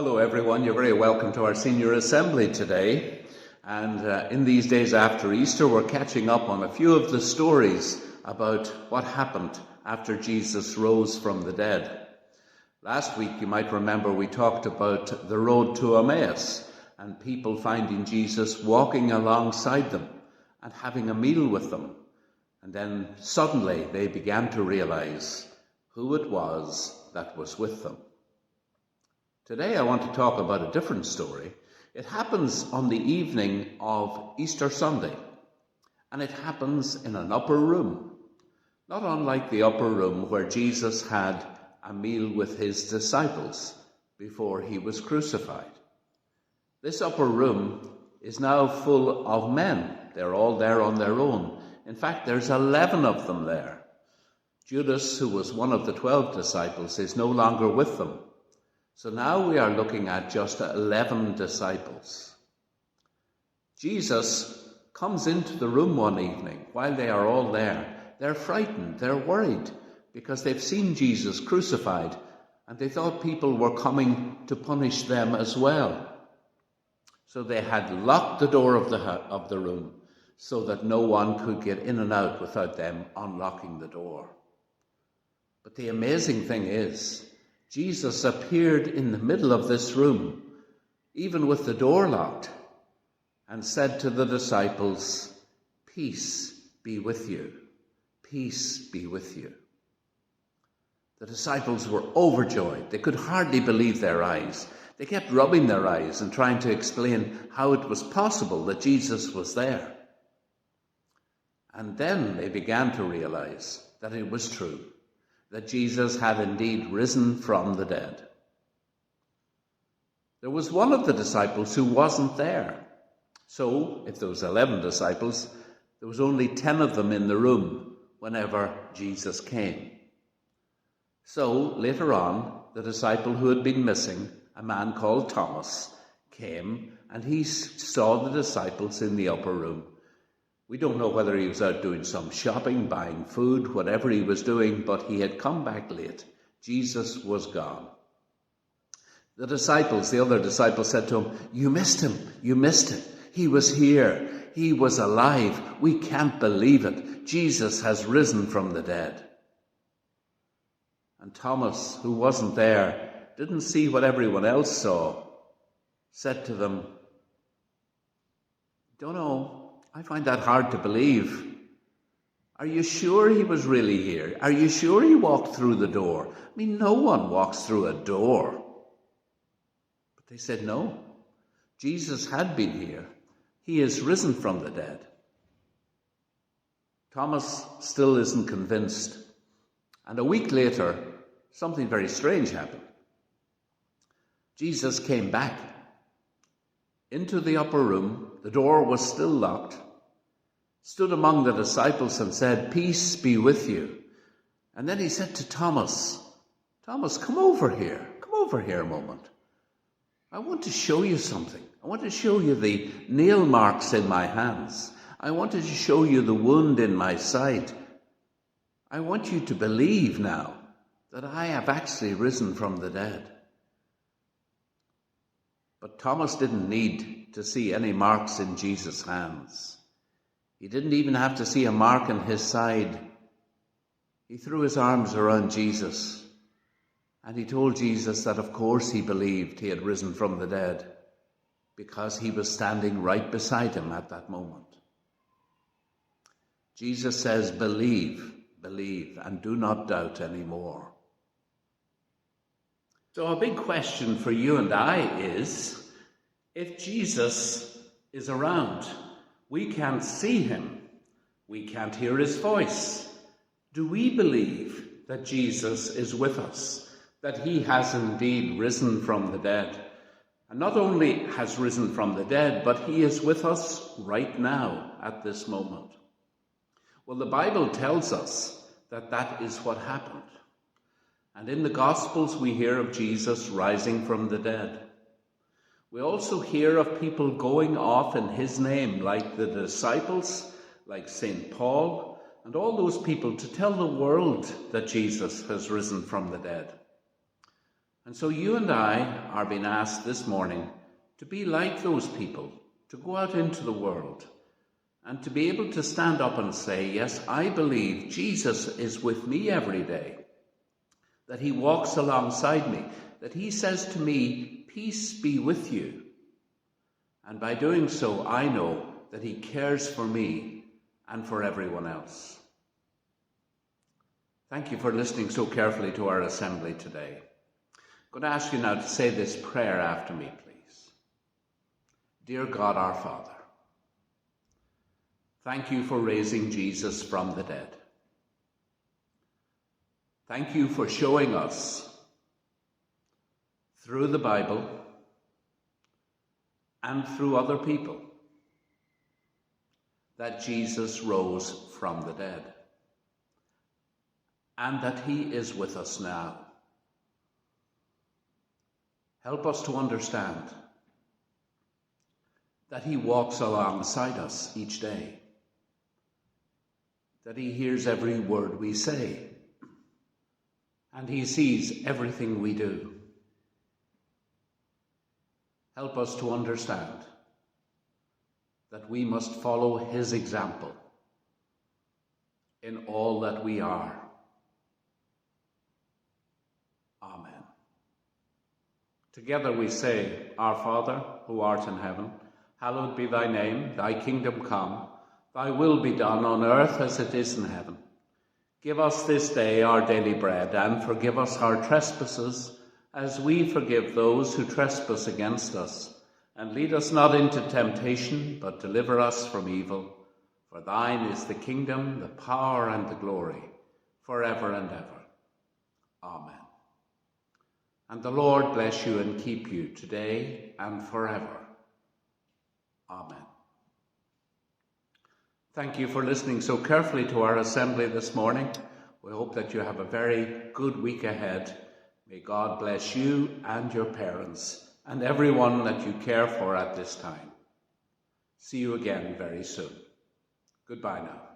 Hello everyone, you're very welcome to our senior assembly today. And in these days after Easter, we're catching up on a few of the stories about what happened after Jesus rose from the dead. Last week, you might remember, we talked about the road to Emmaus and people finding Jesus walking alongside them and having a meal with them. And then suddenly they began to realize who it was that was with them. Today I want to talk about a different story. It happens on the evening of Easter Sunday, and it happens in an upper room, not unlike the upper room where Jesus had a meal with his disciples before he was crucified. This upper room is now full of men. They're all there on their own. In fact, there's 11 of them there. Judas, who was one of the 12 disciples, is no longer with them. So now we are looking at just 11 disciples. Jesus comes into the room one evening while they are all there. They're frightened, they're worried, because they've seen Jesus crucified, and they thought people were coming to punish them as well. So they had locked the door of the room so that no one could get in and out without them unlocking the door. But the amazing thing is, Jesus appeared in the middle of this room, even with the door locked, and said to the disciples, "Peace be with you. Peace be with you." The disciples were overjoyed. They could hardly believe their eyes. They kept rubbing their eyes and trying to explain how it was possible that Jesus was there. And then they began to realize that it was true, that Jesus had indeed risen from the dead. There was one of the disciples who wasn't there. So, if there was 11 disciples, there was only 10 of them in the room whenever Jesus came. So, later on, the disciple who had been missing, a man called Thomas, came and he saw the disciples in the upper room. We don't know whether he was out doing some shopping, buying food, whatever he was doing, but he had come back late. Jesus was gone. The other disciples said to him, "You missed him, you missed him. He was here, he was alive. We can't believe it. Jesus has risen from the dead." And Thomas, who wasn't there, didn't see what everyone else saw, said to them, "Don't know. I find that hard to believe. Are you sure he was really here? Are you sure he walked through the door? I mean, no one walks through a door." But they said no. Jesus had been here. He is risen from the dead. Thomas still isn't convinced. And a week later, something very strange happened. Jesus came back into the upper room. The door was still locked, stood among the disciples and said, "Peace be with you." And then he said to Thomas, "Thomas, come over here. Come over here a moment. I want to show you something. I want to show you the nail marks in my hands. I wanted to show you the wound in my side. I want you to believe now that I have actually risen from the dead." But Thomas didn't need to see any marks in Jesus' hands. He didn't even have to see a mark in his side. He threw his arms around Jesus and he told Jesus that of course he believed he had risen from the dead because he was standing right beside him at that moment. Jesus says, "Believe, believe, and do not doubt anymore." So a big question for you and I is, if Jesus is around, we can't see him, we can't hear his voice, do we believe that Jesus is with us, that he has indeed risen from the dead? And not only has risen from the dead, but he is with us right now at this moment. Well, the Bible tells us that that is what happened. And in the Gospels, we hear of Jesus rising from the dead. We also hear of people going off in his name, like the disciples, like St. Paul, and all those people to tell the world that Jesus has risen from the dead. And so you and I are being asked this morning to be like those people, to go out into the world and to be able to stand up and say, yes, I believe Jesus is with me every day, that he walks alongside me, that he says to me, peace be with you. And by doing so, I know that he cares for me and for everyone else. Thank you for listening so carefully to our assembly today. I'm going to ask you now to say this prayer after me, please. Dear God, our Father, thank you for raising Jesus from the dead. Thank you for showing us through the Bible and through other people that Jesus rose from the dead and that he is with us now. Help us to understand that he walks alongside us each day, that he hears every word we say, and he sees everything we do. Help us to understand that we must follow his example in all that we are. Amen. Together we say, Our Father, who art in heaven, hallowed be thy name, thy kingdom come, thy will be done on earth as it is in heaven. Give us this day our daily bread, and forgive us our trespasses, as we forgive those who trespass against us. And lead us not into temptation, but deliver us from evil. For thine is the kingdom, the power, and the glory, forever and ever. Amen. And the Lord bless you and keep you today and forever. Amen. Thank you for listening so carefully to our assembly this morning. We hope that you have a very good week ahead. May God bless you and your parents and everyone that you care for at this time. See you again very soon. Goodbye now.